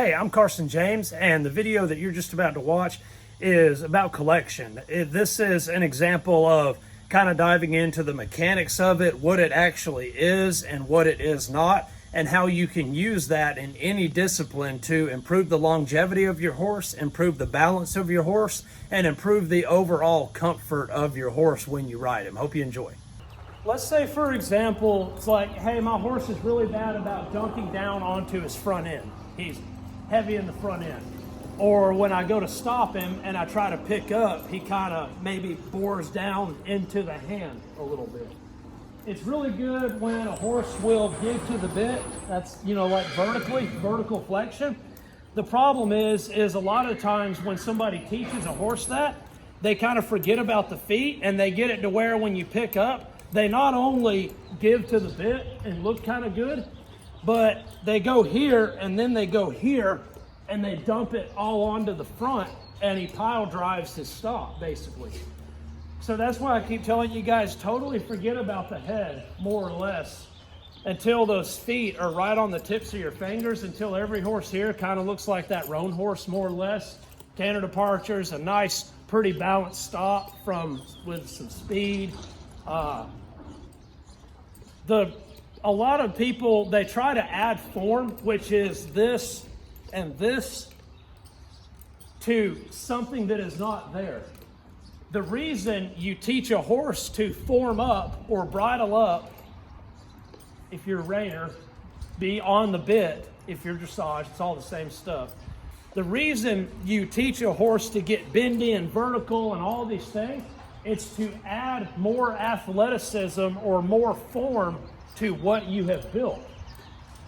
Hey, I'm Carson James, and the video that you're just about to watch is about collection. This is an example of kind of diving into the mechanics of it, what it actually is and what it is not, and how you can use that in any discipline to improve the longevity of your horse, improve the balance of your horse, and improve the overall comfort of your horse when you ride him. Hope you enjoy. Let's say, for example, it's like, hey, my horse is really bad about dunking down onto his front end. He's heavy in the front end. Or when I go to stop him and I try to pick up, he kind of maybe bores down into the hand a little bit. It's really good when a horse will give to the bit. That's, like vertical flexion. The problem is a lot of times when somebody teaches a horse that, they kind of forget about the feet, and they get it to where when you pick up, they not only give to the bit and look kind of good, but they go here and then they go here and they dump it all onto the front, and he pile drives his stop basically. So that's why I keep telling you guys, totally forget about the head more or less until those feet are right on the tips of your fingers, until every horse here kind of looks like that roan horse more or less. Canter departures, a nice pretty balanced stop with some speed. A lot of people, they try to add form, which is this and this, to something that is not there. The reason you teach a horse to form up or bridle up, if you're a reiner, be on the bit, if you're dressage, it's all the same stuff. The reason you teach a horse to get bendy and vertical and all these things, it's to add more athleticism or more form to what you have built.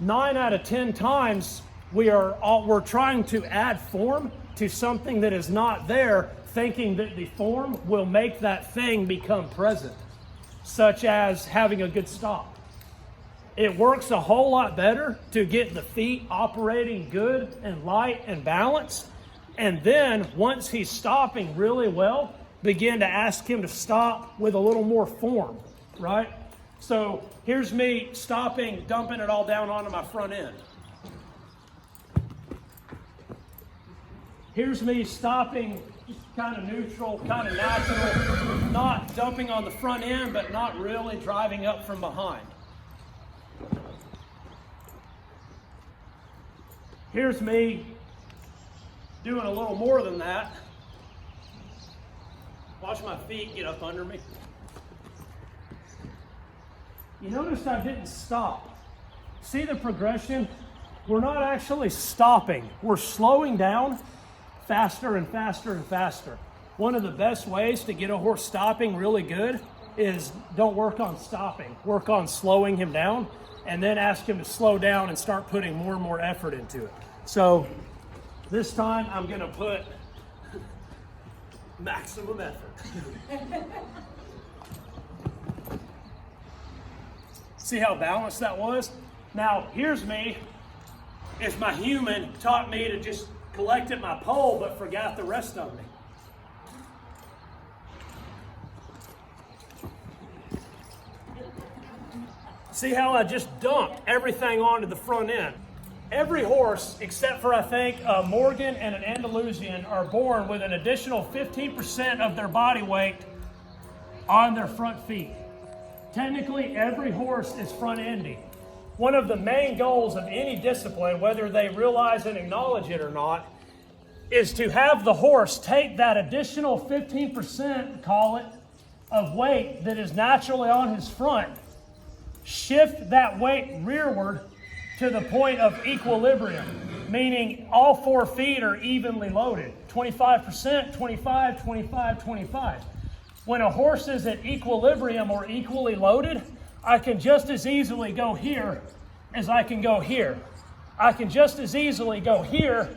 9 out of 10 times we're trying to add form to something that is not there, thinking that the form will make that thing become present, such as having a good stop. It works a whole lot better to get the feet operating good and light and balanced, and then once he's stopping really well, begin to ask him to stop with a little more form, right? So here's me stopping, dumping it all down onto my front end. Here's me stopping kind of neutral, kind of natural, not dumping on the front end, but not really driving up from behind. Here's me doing a little more than that. Watch my feet get up under me. You notice I didn't stop. See the progression? We're not actually stopping. We're slowing down faster and faster and faster. One of the best ways to get a horse stopping really good is don't work on stopping. Work on slowing him down, and then ask him to slow down and start putting more and more effort into it. So this time I'm going to put maximum effort. See how balanced that was? Now, here's me. If my human taught me to just collect at my pole but forgot the rest of me. See how I just dumped everything onto the front end? Every horse, except for I think a Morgan and an Andalusian, are born with an additional 15% of their body weight on their front feet. Technically, every horse is front-ending. One of the main goals of any discipline, whether they realize and acknowledge it or not, is to have the horse take that additional 15%, call it, of weight that is naturally on his front, shift that weight rearward to the point of equilibrium, meaning all 4 feet are evenly loaded. 25%, 25, 25, 25. When a horse is at equilibrium or equally loaded, I can just as easily go here as I can go here. I can just as easily go here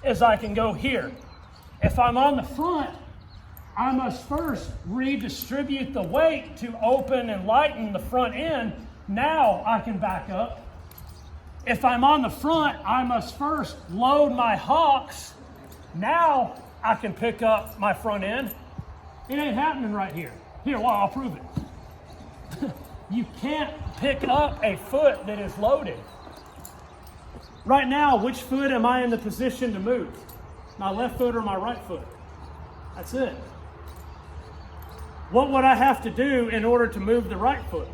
as I can go here. If I'm on the front, I must first redistribute the weight to open and lighten the front end. Now I can back up. If I'm on the front, I must first load my hocks. Now I can pick up my front end. It ain't happening right here. Here, well, I'll prove it. You can't pick up a foot that is loaded. right now, which foot am I in the position to move? My left foot or my right foot? That's it. What would I have to do in order to move the right foot?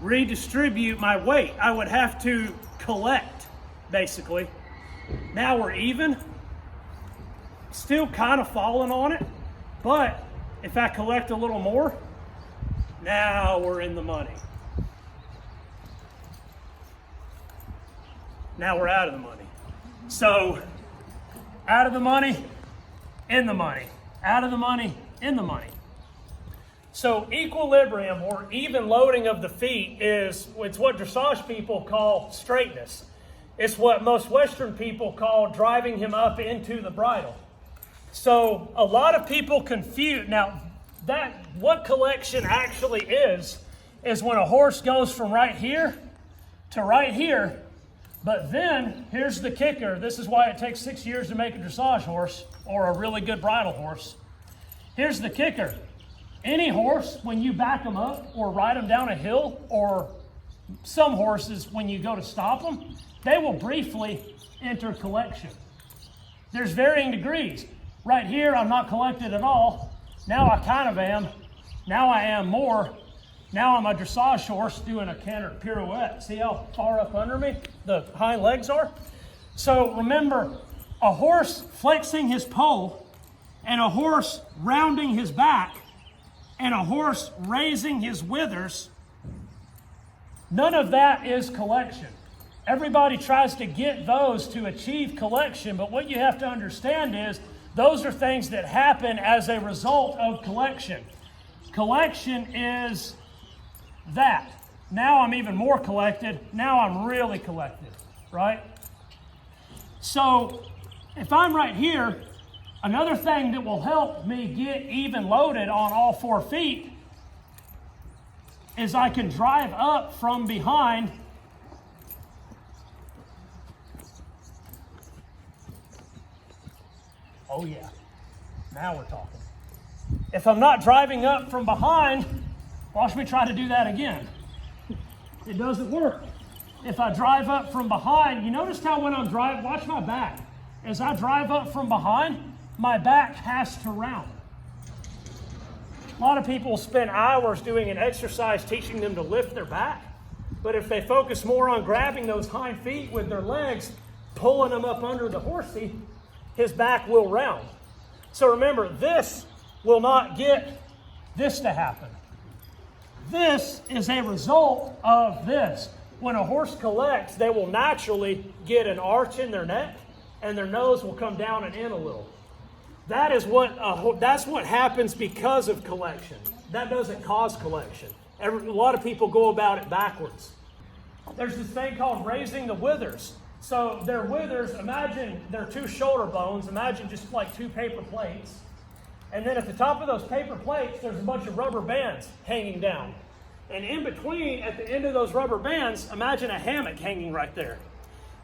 Redistribute my weight. I would have to collect, basically. Now we're even. Still kind of falling on it, but if I collect a little more, now we're in the money. Now we're out of the money. So, out of the money, in the money. Out of the money, in the money. So equilibrium, or even loading of the feet, it's what dressage people call straightness. It's what most Western people call driving him up into the bridle. So a lot of people confuse, now what collection actually is when a horse goes from right here to right here, but then here's the kicker. This is why it takes 6 years to make a dressage horse or a really good bridle horse. Here's the kicker. Any horse, when you back them up or ride them down a hill, or some horses, when you go to stop them, they will briefly enter collection. There's varying degrees. Right here, I'm not collected at all. Now I kind of am. Now I am more. Now I'm a dressage horse doing a canter pirouette. See how far up under me the hind legs are? So remember, a horse flexing his pole, and a horse rounding his back, and a horse raising his withers, none of that is collection. Everybody tries to get those to achieve collection, but what you have to understand is those are things that happen as a result of collection. Collection is that. Now I'm even more collected. Now I'm really collected, right? So if I'm right here, another thing that will help me get even loaded on all 4 feet is I can drive up from behind . Oh yeah, now we're talking. If I'm not driving up from behind, watch me try to do that again. It doesn't work. If I drive up from behind, you notice how when I'm driving, watch my back. As I drive up from behind, my back has to round. A lot of people spend hours doing an exercise teaching them to lift their back, but if they focus more on grabbing those hind feet with their legs, pulling them up under the horsey, his back will round. So remember, this will not get this to happen. This is a result of this. When a horse collects, they will naturally get an arch in their neck, and their nose will come down and in a little. That's what happens because of collection. That doesn't cause collection. A lot of people go about it backwards. There's this thing called raising the withers. So their withers, imagine they're 2 shoulder bones. Imagine just like 2 paper plates. And then at the top of those paper plates, there's a bunch of rubber bands hanging down. And in between, at the end of those rubber bands, imagine a hammock hanging right there.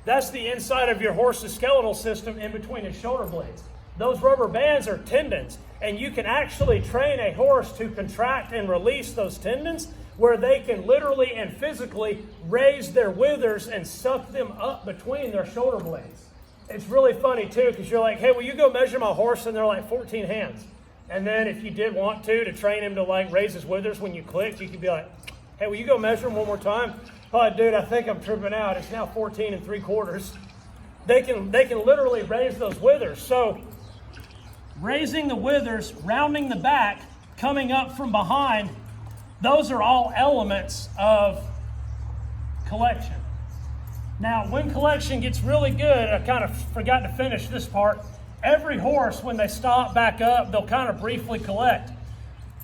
That's the inside of your horse's skeletal system in between his shoulder blades. Those rubber bands are tendons, and you can actually train a horse to contract and release those tendons where they can literally and physically raise their withers and suck them up between their shoulder blades. It's really funny too, because you're like, hey, will you go measure my horse? And they're like 14 hands. And then if you did want to train him to like raise his withers when you clicked, you could be like, hey, will you go measure him one more time? Oh, dude, I think I'm tripping out. It's now 14 3/4. They can literally raise those withers. So raising the withers, rounding the back, coming up from behind, those are all elements of collection. Now, when collection gets really good, I kind of forgot to finish this part. Every horse, when they stop back up, they'll kind of briefly collect.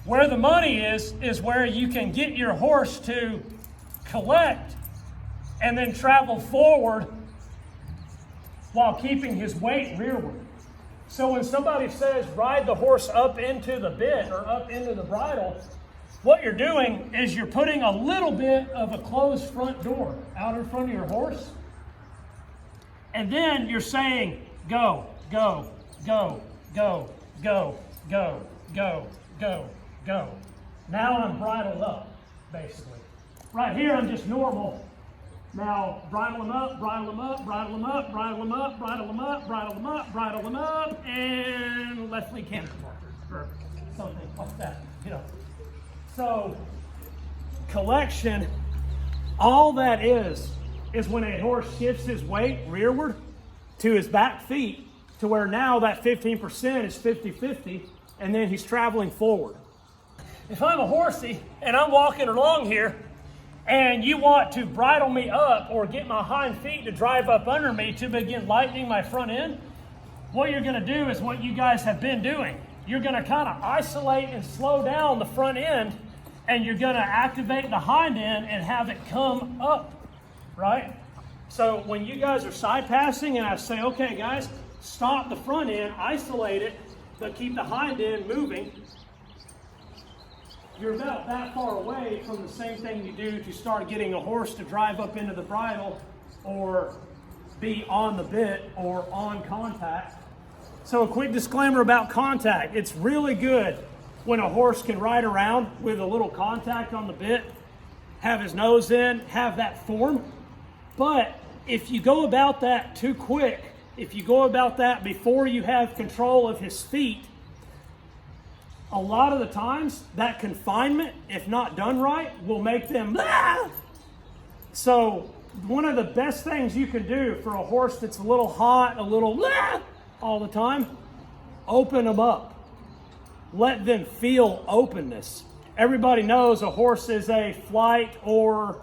Where the money is where you can get your horse to collect and then travel forward while keeping his weight rearward. So when somebody says ride the horse up into the bit or up into the bridle, what you're doing is you're putting a little bit of a closed front door out in front of your horse. And then you're saying, go, go, go, go, go, go, go, go, go. Now I'm bridled up, basically. Right here, I'm just normal. Now, bridle them up, bridle them up, bridle them up, bridle them up, bridle them up, bridle them up, bridle them up, and left leg canter or something like that, you know. So, collection, all that is when a horse shifts his weight rearward to his back feet, to where now that 15% is 50-50, and then he's traveling forward. If I'm a horsey and I'm walking along here, and you want to bridle me up or get my hind feet to drive up under me to begin lightening my front end, what you're going to do is what you guys have been doing. You're going to kind of isolate and slow down the front end, and you're going to activate the hind end and have it come up, right? So when you guys are side passing and I say, okay guys, stop the front end, isolate it, but keep the hind end moving, you're about that far away from the same thing you do to start getting a horse to drive up into the bridle or be on the bit or on contact. So a quick disclaimer about contact. It's really good when a horse can ride around with a little contact on the bit, have his nose in, have that form. But if you go about that too quick, if you go about that before you have control of his feet, a lot of the times that confinement, if not done right, will make them blah! So one of the best things you can do for a horse that's a little hot, a little blah! All the time, open them up. Let them feel openness. Everybody knows a horse is a flight or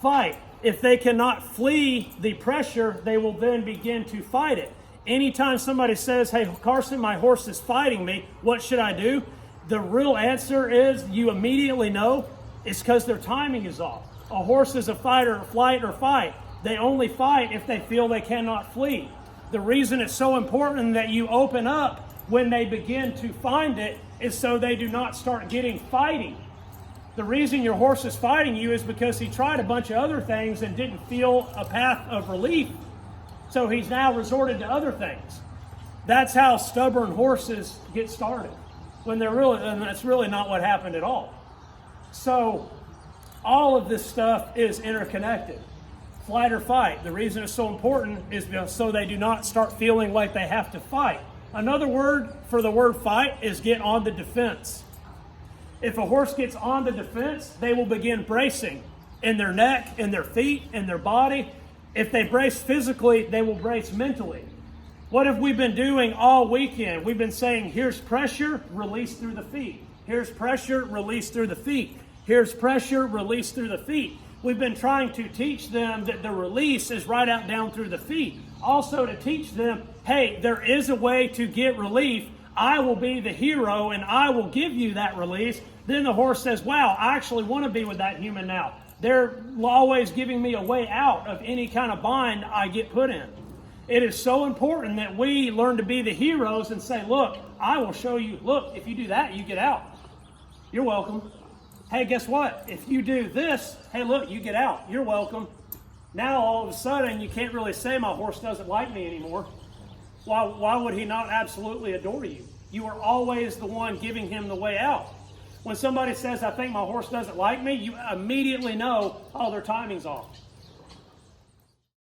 fight. If they cannot flee the pressure, they will then begin to fight it. Anytime somebody says, hey, Carson, my horse is fighting me, what should I do? The real answer is you immediately know it's because their timing is off. A horse is a fighter, flight, or fight. They only fight if they feel they cannot flee. The reason it's so important that you open up when they begin to find it is so they do not start getting fighting. The reason your horse is fighting you is because he tried a bunch of other things and didn't feel a path of relief. So he's now resorted to other things. That's how stubborn horses get started, when and that's really not what happened at all. So all of this stuff is interconnected. Flight or fight. The reason it's so important is so they do not start feeling like they have to fight. Another word for the word fight is get on the defense. If a horse gets on the defense, they will begin bracing in their neck, in their feet, in their body. If they brace physically, they will brace mentally. What have we been doing all weekend? We've been saying, here's pressure, release through the feet. Here's pressure, release through the feet. Here's pressure, release through the feet. We've been trying to teach them that the release is right out down through the feet. Also to teach them, hey, there is a way to get relief. I will be the hero and I will give you that release. Then the horse says, wow, I actually want to be with that human now. They're always giving me a way out of any kind of bind I get put in. It is so important that we learn to be the heroes and say, look, I will show you, look, if you do that, you get out. You're welcome. Hey, guess what? If you do this, hey, look, you get out. You're welcome. Now, all of a sudden, you can't really say my horse doesn't like me anymore. Why would he not absolutely adore you? You are always the one giving him the way out. When somebody says, I think my horse doesn't like me, you immediately know, oh, their timing's off.